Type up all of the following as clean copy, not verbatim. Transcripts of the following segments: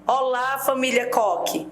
Olá, família Coque.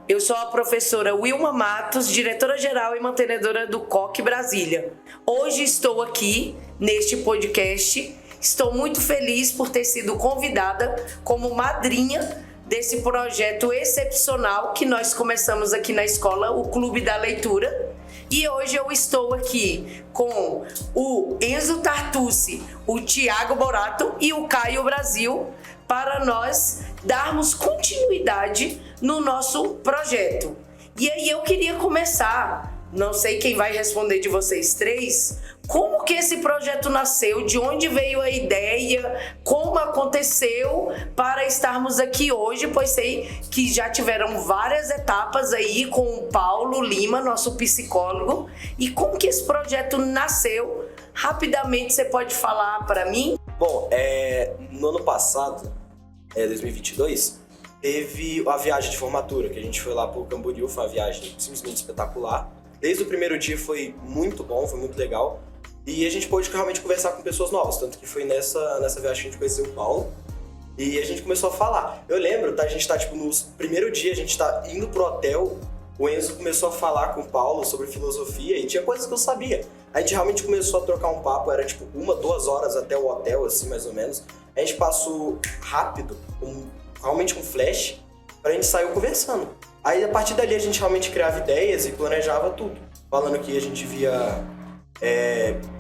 Eu sou a professora Wilma Matos, diretora-geral e mantenedora do Coque Brasília. Hoje estou aqui neste podcast. Estou muito feliz por ter sido convidada como madrinha desse projeto excepcional que nós começamos aqui na escola, o Clube da Leitura. E hoje eu estou aqui com o Enzo Tartucci, o Tiago Borato e o Caio Brasil para nós darmos continuidade no nosso projeto. E aí eu queria começar, não sei quem vai responder de vocês três, como que esse projeto nasceu, de onde veio a ideia, como aconteceu para estarmos aqui hoje, pois sei que já tiveram várias etapas aí com o Paulo Lima, nosso psicólogo, e como que esse projeto nasceu. Rapidamente você pode falar para mim? Bom, no ano passado, 2022, teve a viagem de formatura, que a gente foi lá pro Camboriú, foi uma viagem simplesmente espetacular. Desde o primeiro dia foi muito bom, foi muito legal. E a gente pôde realmente conversar com pessoas novas, tanto que foi nessa viagem que a gente conheceu o Paulo. E a gente começou a falar. Eu lembro, tá? A gente tá, no primeiro dia, a gente tá indo pro hotel, o Enzo começou a falar com o Paulo sobre filosofia e tinha coisas que eu sabia. A gente realmente começou a trocar um papo, era 1-2 horas até o hotel, assim, mais ou menos. A gente passou rápido, realmente com flash, pra gente sair conversando. Aí, a partir dali, a gente realmente criava ideias e planejava tudo. Falando que a gente devia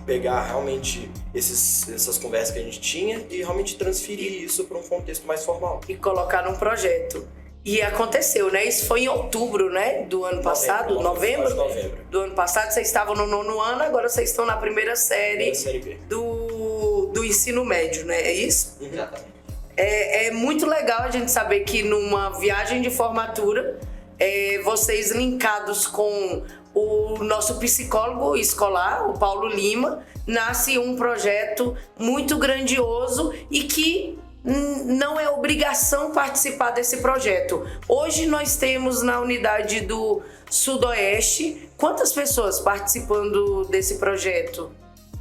pegar realmente essas conversas que a gente tinha e realmente transferir isso para um contexto mais formal. E colocar num projeto. E aconteceu, né? Isso foi em outubro, né? Do ano passado? Novembro? Do ano passado, vocês estavam no 9º ano, agora vocês estão na primeira série B. do ensino médio, né? É isso? Exatamente. É muito legal a gente saber que numa viagem de formatura, vocês linkados com o nosso psicólogo escolar, o Paulo Lima, nasce um projeto muito grandioso e que não é obrigação participar desse projeto. Hoje nós temos na unidade do Sudoeste, quantas pessoas participando desse projeto?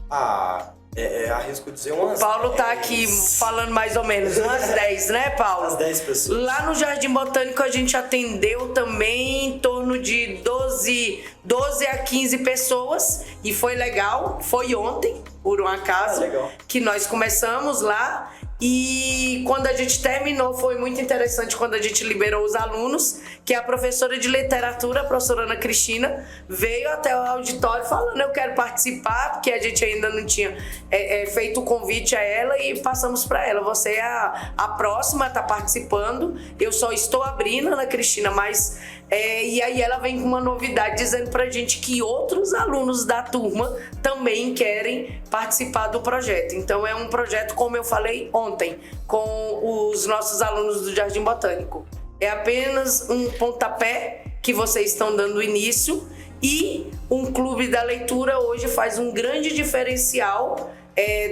Arrisco dizer umas 10. O Paulo tá aqui falando mais ou menos, umas 10, né, Paulo? Umas 10 pessoas. Lá no Jardim Botânico a gente atendeu também em torno de 12 a 15 pessoas e foi legal. Foi ontem, por um acaso, que nós começamos lá. E quando a gente terminou, foi muito interessante quando a gente liberou os alunos, que a professora de literatura, a professora Ana Cristina, veio até o auditório falando: eu quero participar, porque a gente ainda não tinha feito o convite a ela e passamos para ela: você é a próxima, está participando, eu só estou abrindo, Ana Cristina, mas... e aí ela vem com uma novidade dizendo pra gente que outros alunos da turma também querem participar do projeto. Então é um projeto, como eu falei ontem, com os nossos alunos do Jardim Botânico. É apenas um pontapé que vocês estão dando início e um clube da leitura hoje faz um grande diferencial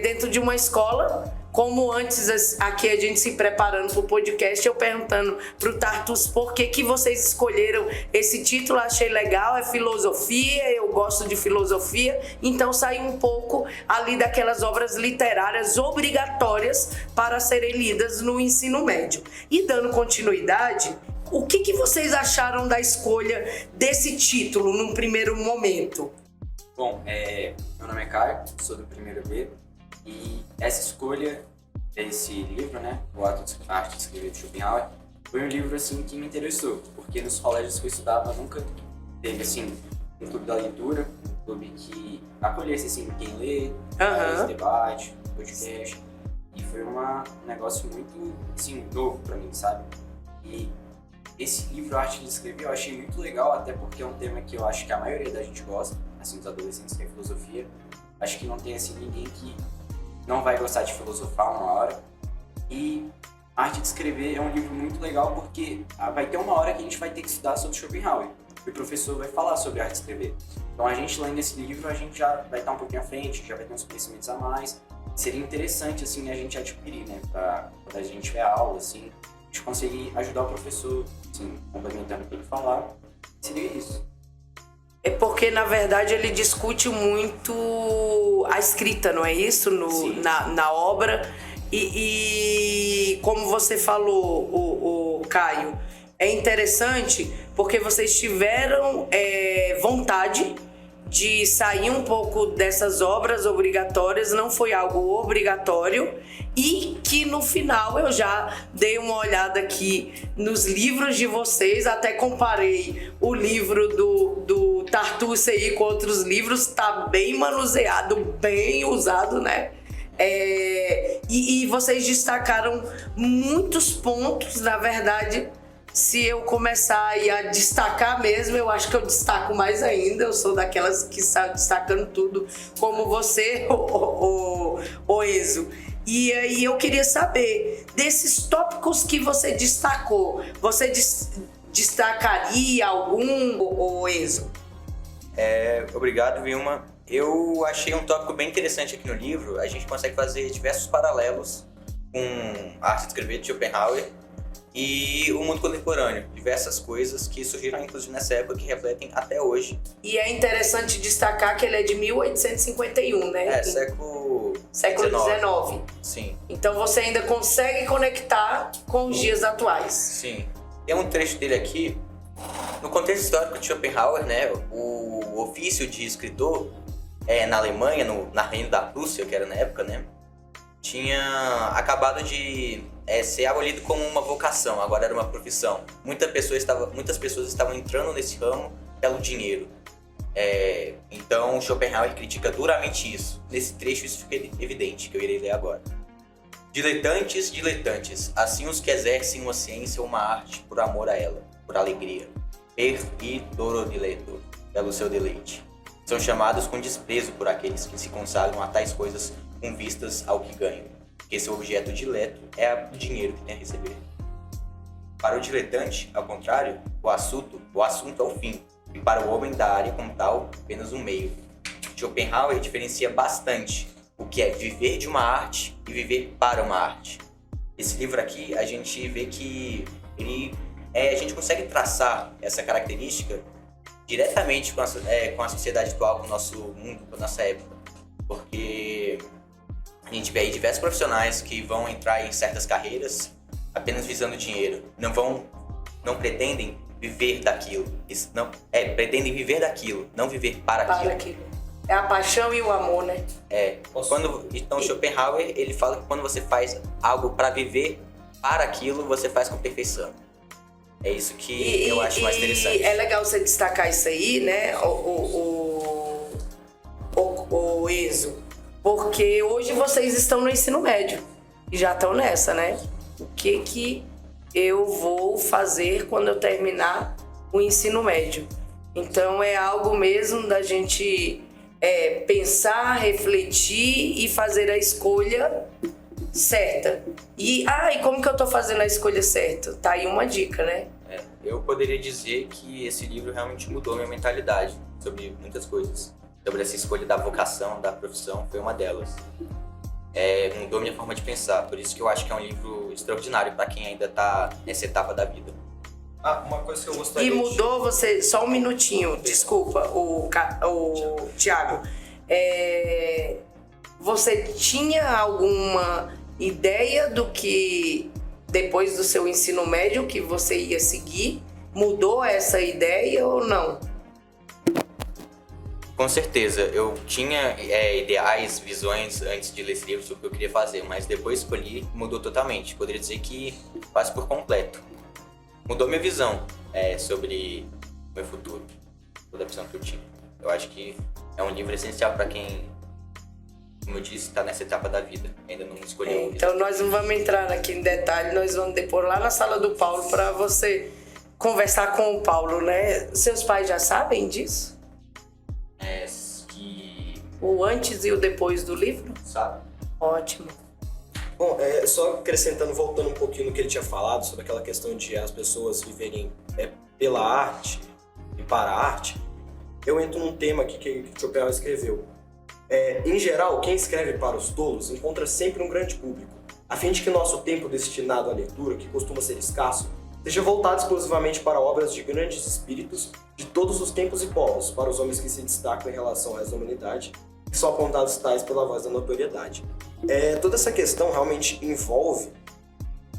dentro de uma escola. Como antes aqui a gente se preparando para o podcast, eu perguntando para o Tartucci por que vocês escolheram esse título, achei legal, é filosofia, eu gosto de filosofia, então saí um pouco ali daquelas obras literárias obrigatórias para serem lidas no ensino médio. E dando continuidade, o que vocês acharam da escolha desse título num primeiro momento? Bom, meu nome é Caio, sou do primeiro B. E essa escolha desse livro, né, o Arte de Escrever de Schopenhauer, foi um livro assim que me interessou, porque nos colégios que eu estudava nunca teve assim um clube da leitura, um clube que acolhesse assim quem lê, faz debate, podcast, e foi um negócio muito assim novo para mim, sabe? E esse livro Arte de Escrever eu achei muito legal, até porque é um tema que eu acho que a maioria da gente gosta, assim, os adolescentes que é filosofia. Acho que não tem assim ninguém que não vai gostar de filosofar uma hora. E a Arte de Escrever é um livro muito legal porque vai ter uma hora que a gente vai ter que estudar sobre Schopenhauer. E o professor vai falar sobre a arte de escrever. Então a gente lendo esse livro, a gente já vai estar um pouquinho à frente, já vai ter uns conhecimentos a mais. Seria interessante assim a gente adquirir, né? Pra quando a gente tiver aula, assim, a gente conseguir ajudar o professor, assim, complementando o que ele falar. Seria isso. É porque, na verdade, ele discute muito a escrita, não é isso? Na obra. E como você falou, Caio, é interessante porque vocês tiveram vontade de sair um pouco dessas obras obrigatórias, não foi algo obrigatório, e que no final eu já dei uma olhada aqui nos livros de vocês, até comparei o livro do Tartuce aí com outros livros, tá bem manuseado, bem usado, né? E vocês destacaram muitos pontos, na verdade. Se eu começar aí a destacar mesmo, eu acho que eu destaco mais ainda. Eu sou daquelas que sai destacando tudo, como você, o Enzo. E aí eu queria saber, desses tópicos que você destacou, você destacaria algum, o Enzo? Obrigado, Vilma. Eu achei um tópico bem interessante aqui no livro. A gente consegue fazer diversos paralelos com a arte de escrever de Schopenhauer e o mundo contemporâneo. Diversas coisas que surgiram, inclusive, nessa época, que refletem até hoje. E é interessante destacar que ele é de 1851, né? Século XIX. Sim. Então você ainda consegue conectar com os dias atuais. Sim. Tem um trecho dele aqui. No contexto histórico de Schopenhauer, né, o ofício de escritor na Alemanha, na Reino da Prússia, que era na época, né, tinha acabado de ser abolido como uma vocação, agora era uma profissão. Muitas pessoas estavam entrando nesse ramo pelo dinheiro. Então Schopenhauer critica duramente isso. Nesse trecho isso fica evidente, que eu irei ler agora. Diletantes, diletantes, assim os que exercem uma ciência ou uma arte por amor a ela, por alegria, per e doro dileto, pelo seu deleite. São chamados com desprezo por aqueles que se consagram a tais coisas com vistas ao que ganham, porque seu objeto dileto é o dinheiro que tem a receber. Para o diletante, ao contrário, o assunto é o fim, e para o homem da área como tal, apenas um meio. Schopenhauer diferencia bastante o que é viver de uma arte e viver para uma arte. Esse livro aqui, a gente vê que a gente consegue traçar essa característica diretamente com a sociedade atual, com o nosso mundo, com a nossa época. Porque a gente vê aí diversos profissionais que vão entrar em certas carreiras apenas visando dinheiro. Não pretendem viver daquilo. Pretendem viver daquilo, não viver para aquilo. É a paixão e o amor, né? Então Schopenhauer, ele fala que quando você faz algo para viver para aquilo, você faz com perfeição. É isso que eu acho mais interessante. É legal você destacar isso aí, né, o Enzo, porque hoje vocês estão no ensino médio e já estão nessa, né? O que eu vou fazer quando eu terminar o ensino médio? Então é algo mesmo da gente pensar, refletir e fazer a escolha certa. E como que eu tô fazendo a escolha certa? Tá aí uma dica, né? Eu poderia dizer que esse livro realmente mudou minha mentalidade sobre muitas coisas. Sobre essa escolha da vocação, da profissão, foi uma delas. Mudou minha forma de pensar, por isso que eu acho que é um livro extraordinário para quem ainda tá nessa etapa da vida. Uma coisa que eu gostaria E mudou você... Só um minutinho, desculpa, o Thiago. Você tinha alguma ideia do que, depois do seu ensino médio, que você ia seguir? Mudou essa ideia ou não? Com certeza, eu tinha ideais, visões antes de ler esse livro sobre o que eu queria fazer, mas depois escolhi, mudou totalmente. Poderia dizer que quase por completo. Mudou minha visão sobre o meu futuro, toda a visão que eu tinha. Eu acho que é um livro essencial para quem, como eu disse, está nessa etapa da vida, ainda não escolheu. Então nós não vamos entrar aqui em detalhe, nós vamos depor lá na sala do Paulo para você conversar com o Paulo, né? Seus pais já sabem disso? O antes e o depois do livro? Sabe. Ótimo. Bom, só acrescentando, voltando um pouquinho no que ele tinha falado sobre aquela questão de as pessoas viverem pela arte e para a arte, eu entro num tema aqui que Schopenhauer escreveu. Em geral, quem escreve para os tolos encontra sempre um grande público, a fim de que nosso tempo destinado à leitura, que costuma ser escasso, seja voltado exclusivamente para obras de grandes espíritos de todos os tempos e povos, para os homens que se destacam em relação ao resto da humanidade, que são apontados tais pela voz da notoriedade. Toda essa questão realmente envolve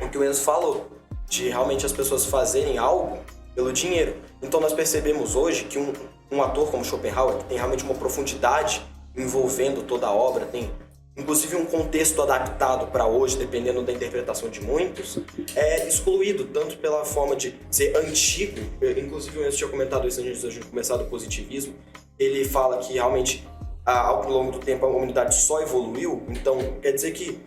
o que o Enzo falou. de realmente as pessoas fazerem algo pelo dinheiro. Então nós percebemos hoje que um ator como Schopenhauer, que tem realmente uma profundidade envolvendo toda a obra, tem inclusive um contexto adaptado para hoje, dependendo da interpretação de muitos, é excluído tanto pela forma de ser antigo, inclusive eu tinha comentado isso antes de começar do positivismo, ele fala que realmente ao longo do tempo a humanidade só evoluiu, então quer dizer que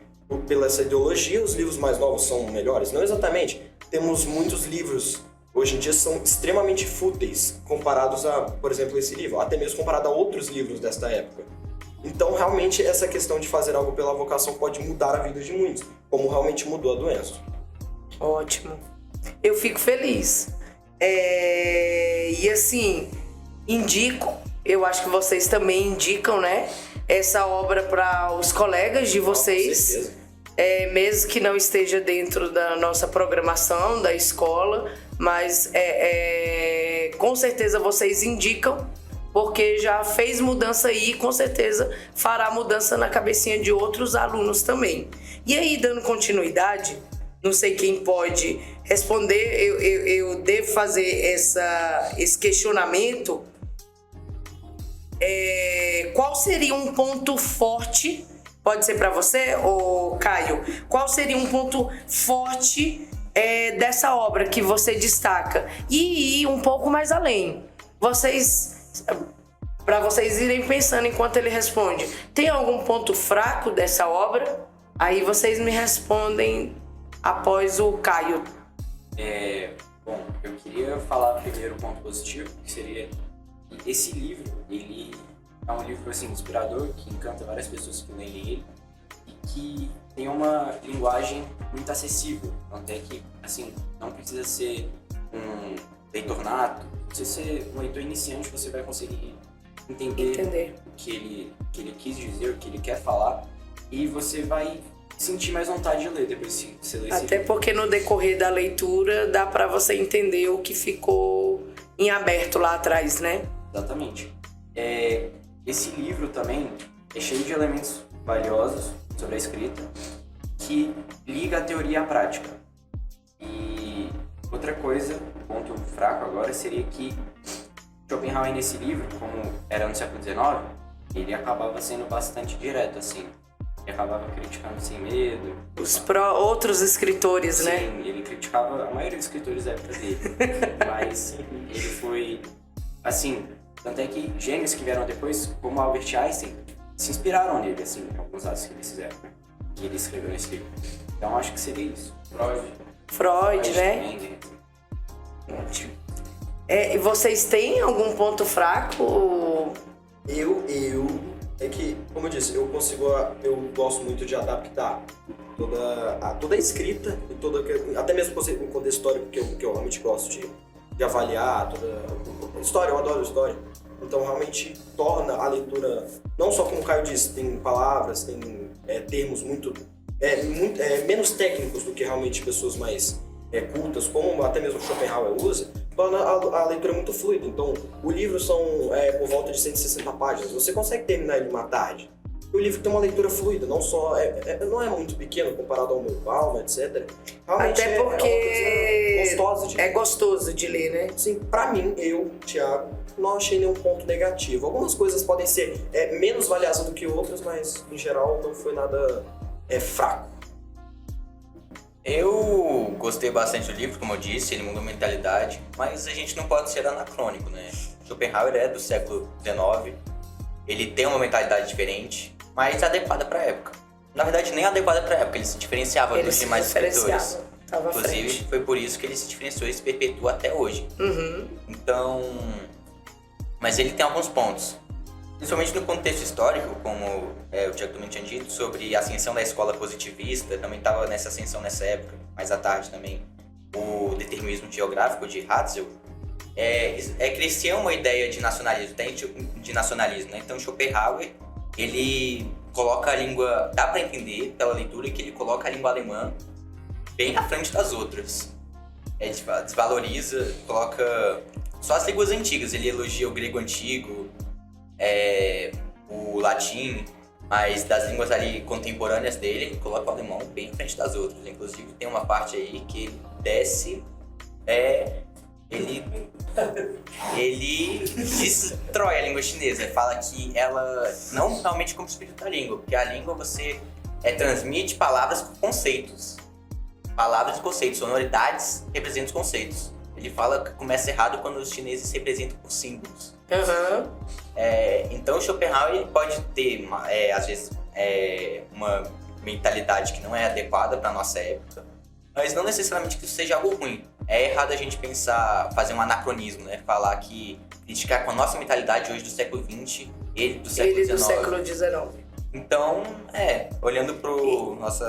pela essa ideologia os livros mais novos são melhores? Não exatamente, temos muitos livros hoje em dia são extremamente fúteis comparados a, por exemplo, esse livro, até mesmo comparado a outros livros desta época. Então, realmente, essa questão de fazer algo pela vocação pode mudar a vida de muitos, como realmente mudou a do Enzo. Ótimo. Eu fico feliz. E assim, indico, eu acho que vocês também indicam, né? Essa obra para os colegas de vocês. Com certeza. Mesmo que não esteja dentro da nossa programação, da escola, mas com certeza vocês indicam, porque já fez mudança aí e com certeza fará mudança na cabecinha de outros alunos também. E aí, dando continuidade, não sei quem pode responder, eu devo fazer esse questionamento. Qual seria um ponto forte, pode ser para você, ou Caio, qual seria um ponto forte dessa obra que você destaca? E ir um pouco mais além. Para vocês irem pensando enquanto ele responde, tem algum ponto fraco dessa obra? Aí vocês me respondem após o Caio. Bom, eu queria falar primeiro o ponto positivo, que seria que esse livro, ele é um livro assim, inspirador, que encanta várias pessoas que leem ele e que tem uma linguagem muito acessível, até que assim, não precisa ser um leitor nato, se você ser um leitor iniciante, você vai conseguir entender o que ele quis dizer, o que ele quer falar, e você vai sentir mais vontade de ler depois que você ler esse Até livro. porque no decorrer da leitura dá para você entender o que ficou em aberto lá atrás, né? Exatamente. Esse livro também é cheio de elementos valiosos sobre a escrita que liga a teoria à prática. E outra coisa, ponto fraco agora, seria que Schopenhauer nesse livro, como era no século XIX, ele acabava sendo bastante direto, assim. Ele acabava criticando sem medo. Outros escritores, Sim, né? ele criticava a maioria dos escritores da época dele. Mas ele foi, assim, tanto é que gênios que vieram depois, como Albert Einstein, se inspiraram nele, assim, em alguns atos que ele fizeram, que ele escreveu nesse livro. Então acho que seria isso. Freud, né? Também, Ótimo. E vocês têm algum ponto fraco? É que, como eu disse, eu gosto muito de adaptar toda a escrita e até mesmo o contexto histórico que eu realmente gosto de avaliar toda a história, eu adoro história. Então realmente torna a leitura, não só como o Caio disse, tem palavras, tem termos muito menos técnicos do que realmente pessoas mais cultas, como até mesmo Schopenhauer usa, torna a leitura muito fluida. Então, o livro são por volta de 160 páginas. Você consegue terminar ele uma tarde. O livro tem uma leitura fluida, não só não é muito pequeno comparado ao meu palmo, etc. Realmente Até porque é uma coisa gostosa de ler. É gostoso de ler, né? Sim, pra mim, Thiago, não achei nenhum ponto negativo. Algumas coisas podem ser menos valiosas do que outras, mas em geral não foi nada fraco. Eu gostei bastante do livro, como eu disse, ele mudou a mentalidade, mas a gente não pode ser anacrônico, né? Schopenhauer é do século XIX, ele tem uma mentalidade diferente, mas adequada para a época. Na verdade, nem adequada para a época, ele se diferenciava dos demais escritores. Inclusive, foi por isso que ele se diferenciou e se perpetua até hoje. Uhum. Então, mas ele tem alguns pontos. Principalmente no contexto histórico, como o Tiago também tinha dito, sobre a ascensão da escola positivista, também estava nessa ascensão nessa época, mais à tarde também, o determinismo geográfico de Hatzel, crescia uma ideia de nacionalismo, né? Então Schopenhauer, ele coloca a língua, dá para entender pela leitura que ele coloca a língua alemã bem à frente das outras. Desvaloriza, coloca só as línguas antigas, ele elogia o grego antigo, o latim, mas das línguas ali contemporâneas dele, ele coloca o alemão bem à frente das outras. Inclusive tem uma parte aí que ele desce, ele destrói a língua chinesa. Fala que ela não realmente como espírito da língua, porque a língua você transmite palavras com conceitos. Palavras e conceitos, sonoridades representam os conceitos. Ele fala que começa errado quando os chineses se representam por símbolos. Uhum. Então o Schopenhauer ele pode ter, às vezes, uma mentalidade que não é adequada para nossa época, mas não necessariamente que isso seja algo ruim. É errado a gente fazer um anacronismo, né? Falar que criticar com a nossa mentalidade hoje do século XX, ele do século XIX. Então, olhando pro nosso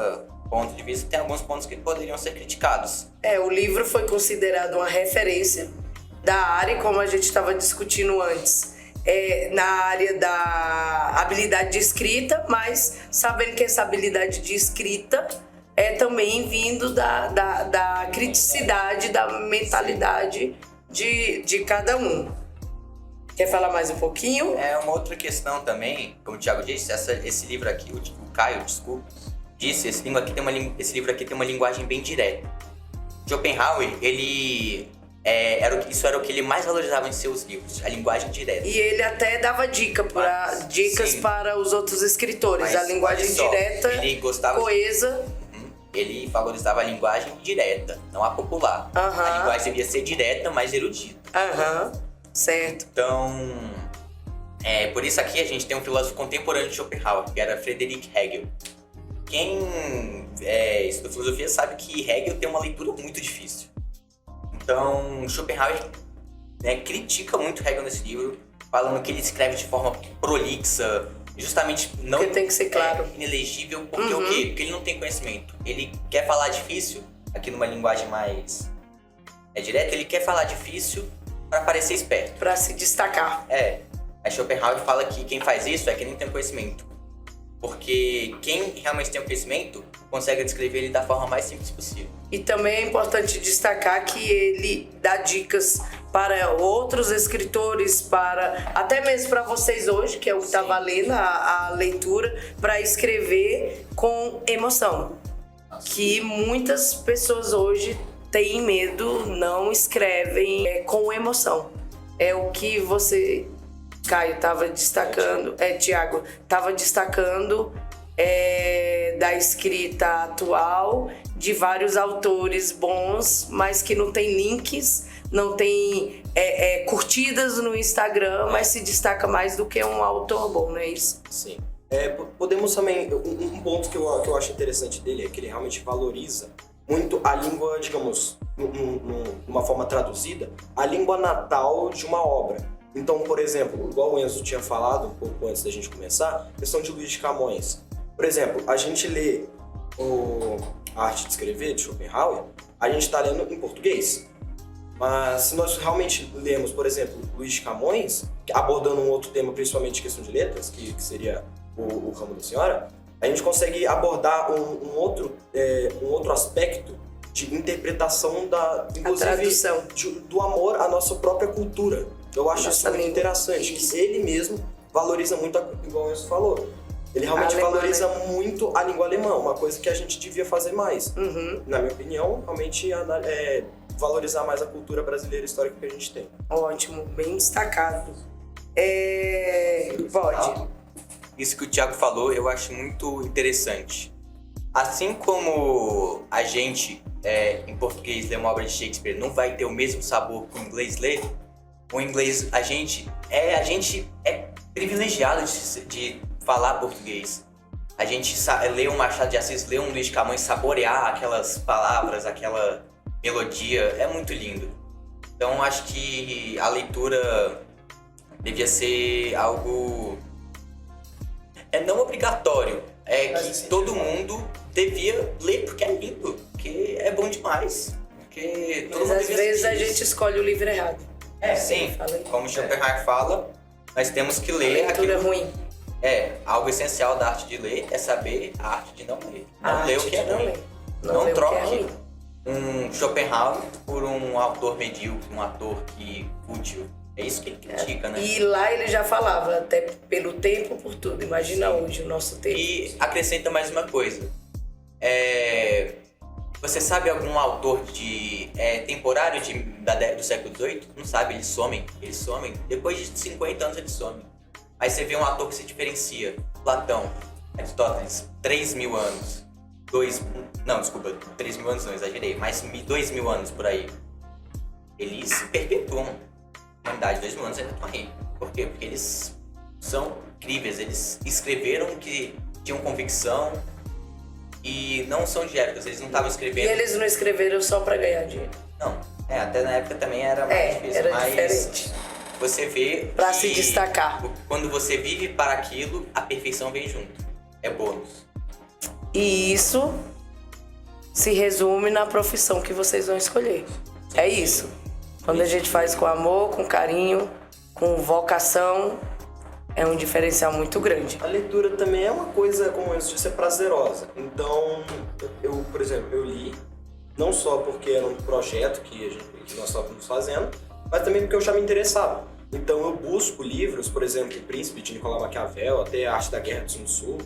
ponto de vista, tem alguns pontos que poderiam ser criticados. O livro foi considerado uma referência da área, como a gente estava discutindo antes, na área da habilidade de escrita, mas sabendo que essa habilidade de escrita é também vindo da criticidade, da mentalidade de cada um. Quer falar mais um pouquinho? Uma outra questão também, como o Thiago disse, esse livro aqui, o Caio, desculpa, disse, esse livro aqui tem uma linguagem bem direta. Schopenhauer, ele isso era o que ele mais valorizava em seus livros, a linguagem direta. E ele até dava dicas para os outros escritores, mas, a linguagem direta, ele gostava coesa. Ele valorizava a linguagem direta, não a popular. A linguagem devia ser direta, mas erudita. Certo. Então, por isso aqui a gente tem um filósofo contemporâneo de Schopenhauer, que era Friedrich Hegel. Quem estuda filosofia sabe que Hegel tem uma leitura muito difícil. Então, Schopenhauer critica muito Hegel nesse livro, falando que ele escreve de forma prolixa, justamente não porque tem que ser claro, inelegível, porque o quê? Porque ele não tem conhecimento. Ele quer falar difícil, aqui numa linguagem mais direta, ele quer falar difícil para parecer esperto. Para se destacar. A Schopenhauer fala que quem faz isso é quem não tem conhecimento. Porque quem realmente tem o conhecimento consegue descrever ele da forma mais simples possível. E também é importante destacar que ele dá dicas para outros escritores, até mesmo para vocês hoje, que é o que está valendo a leitura, para escrever com emoção. Que muitas pessoas hoje têm medo, não escrevem com emoção. É o que você, Caio, estava destacando, Thiago, estava destacando da escrita atual de vários autores bons, mas que não tem links, não tem curtidas no Instagram, mas se destaca mais do que um autor bom, não é isso? Sim. Podemos também, um ponto que eu acho interessante dele é que ele realmente valoriza muito a língua, digamos, numa forma traduzida, a língua natal de uma obra. Então, por exemplo, igual o Enzo tinha falado um pouco antes da gente começar, a questão de Luís de Camões. Por exemplo, a gente lê A Arte de Escrever, de Schopenhauer, a gente está lendo em português. Mas se nós realmente lemos, por exemplo, Luís de Camões, abordando um outro tema, principalmente questão de letras, que seria o ramo da senhora, a gente consegue abordar um outro aspecto de interpretação inclusive, do amor à nossa própria cultura. Eu acho isso muito interessante, que ele mesmo valoriza muito, igual o Enzo falou, ele realmente valoriza muito a língua alemã, uma coisa que a gente devia fazer mais. Na minha opinião, realmente valorizar mais a cultura brasileira histórica que a gente tem. Ótimo, bem destacado. Pode. Isso que o Thiago falou, eu acho muito interessante. Assim como a gente, em português, lê uma obra de Shakespeare, não vai ter o mesmo sabor que o inglês lê, o inglês, a gente é privilegiado de falar português. A gente lê um Machado de Assis, lê um Luís de Camões, saborear aquelas palavras, aquela melodia, é muito lindo. Então acho que a leitura devia ser algo não obrigatório, que todo mundo devia ler porque é lindo, porque é bom demais. Porque mas às vezes a gente escolhe o livro errado. Sim, como Schopenhauer fala, nós temos que ler aquilo. É ruim. Algo essencial da arte de ler é saber a arte de não ler. Não ler o que é ruim. Não troque um Schopenhauer por um autor medíocre, um autor fútil. É isso que ele critica, né? E lá ele já falava, até pelo tempo, por tudo. Imagina hoje o nosso tempo. E acrescenta mais uma coisa. Você sabe algum autor temporário do século XVIII? Não sabe, eles somem. Depois de 50 anos eles somem. Aí você vê um ator que se diferencia. Platão, Aristóteles, 3.000 anos. 3.000 anos não, exagerei, mas 2.000 anos por aí. Eles se perpetuam. Na humanidade, 2.000 anos ainda estão aí. Por quê? Porque eles são incríveis, eles escreveram que tinham convicção e não são diégicos, eles não estavam escrevendo... E eles não escreveram só pra ganhar dinheiro. Não, até na época também era mais difícil, era mas diferente. Você vê pra que se destacar. Quando você vive para aquilo, a perfeição vem junto, é bônus. E isso se resume na profissão que vocês vão escolher. É isso. Quando a gente faz com amor, com carinho, com vocação, é um diferencial muito grande. A leitura também é uma coisa, como eu disse, é prazerosa. Então, por exemplo, eu li, não só porque era um projeto que nós estávamos fazendo, mas também porque eu já me interessava. Então eu busco livros, por exemplo, O Príncipe, de Nicolau Maquiavel, até A Arte da Guerra de Sun Tzu,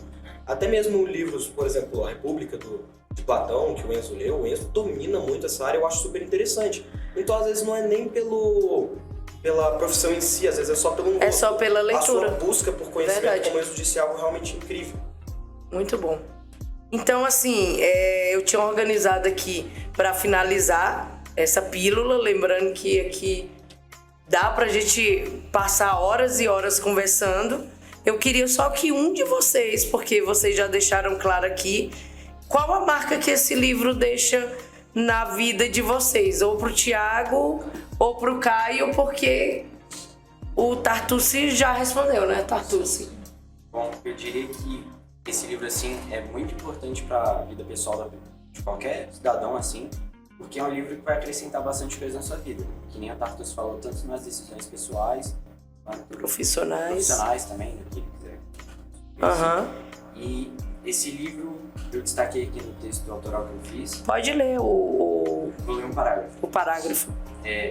até mesmo livros, por exemplo, A República de Platão, que o Enzo leu. O Enzo domina muito essa área, eu acho super interessante. Então, às vezes, não é nem pela profissão em si, às vezes é só pelo gosto. É só pela leitura. A sua busca por conhecimento, Verdade. como eu disse, é algo realmente incrível. Muito bom. Então, assim, eu tinha organizado aqui para finalizar essa pílula, lembrando que aqui dá pra gente passar horas e horas conversando. Eu queria só que um de vocês, porque vocês já deixaram claro aqui, qual a marca que esse livro deixa na vida de vocês? Ou pro Thiago, ou pro Caio, porque o Tartucci já respondeu, né, Tartucci? Bom, eu diria que esse livro, assim, é muito importante para a vida pessoal de qualquer cidadão, assim, porque é um livro que vai acrescentar bastante coisa na sua vida. Que nem a Tartucci falou, tanto nas decisões pessoais, quanto profissionais também, do que ele quiser. Aham. E esse livro, eu destaquei aqui no texto autoral que eu fiz. Pode ler Vou ler um parágrafo. o parágrafo.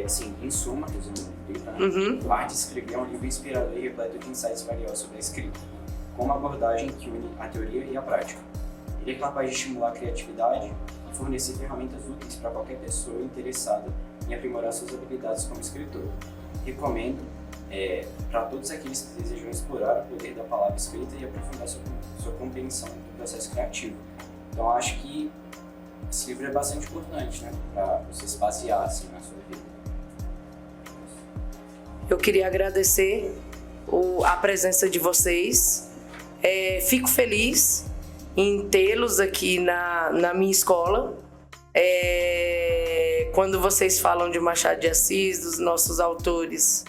Assim, em suma, resumindo o livro, né? Uhum. O Arte de Escrever é um livro inspirador e repleto de insights valiosos sobre a escrita, com uma abordagem que une a teoria e a prática. Ele é capaz de estimular a criatividade e fornecer ferramentas úteis para qualquer pessoa interessada em aprimorar suas habilidades como escritor. Recomendo para todos aqueles que desejam explorar o poder da palavra escrita e aprofundar sua compreensão do processo criativo. Então, acho que esse livro é bastante importante, né, para você se basear assim, na sua vida. Eu queria agradecer a presença de vocês. Fico feliz em tê-los aqui na minha escola. Quando vocês falam de Machado de Assis, dos nossos autores,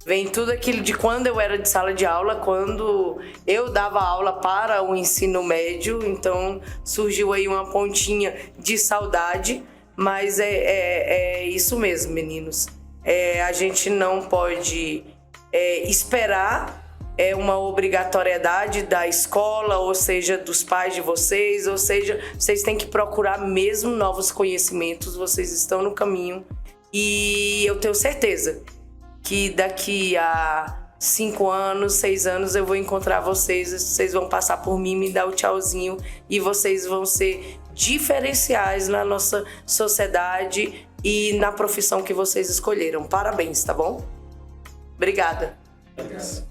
vem tudo aquilo de quando eu era de sala de aula, quando eu dava aula para o ensino médio. Então surgiu aí uma pontinha de saudade, mas é isso mesmo, meninos. A gente não pode esperar uma obrigatoriedade da escola, ou seja, dos pais de vocês, ou seja, vocês têm que procurar mesmo novos conhecimentos, vocês estão no caminho. E eu tenho certeza que daqui a 5 anos, 6 anos, eu vou encontrar vocês vão passar por mim, me dar o tchauzinho, e vocês vão ser diferenciais na nossa sociedade e na profissão que vocês escolheram. Parabéns, tá bom? Obrigada. Beleza.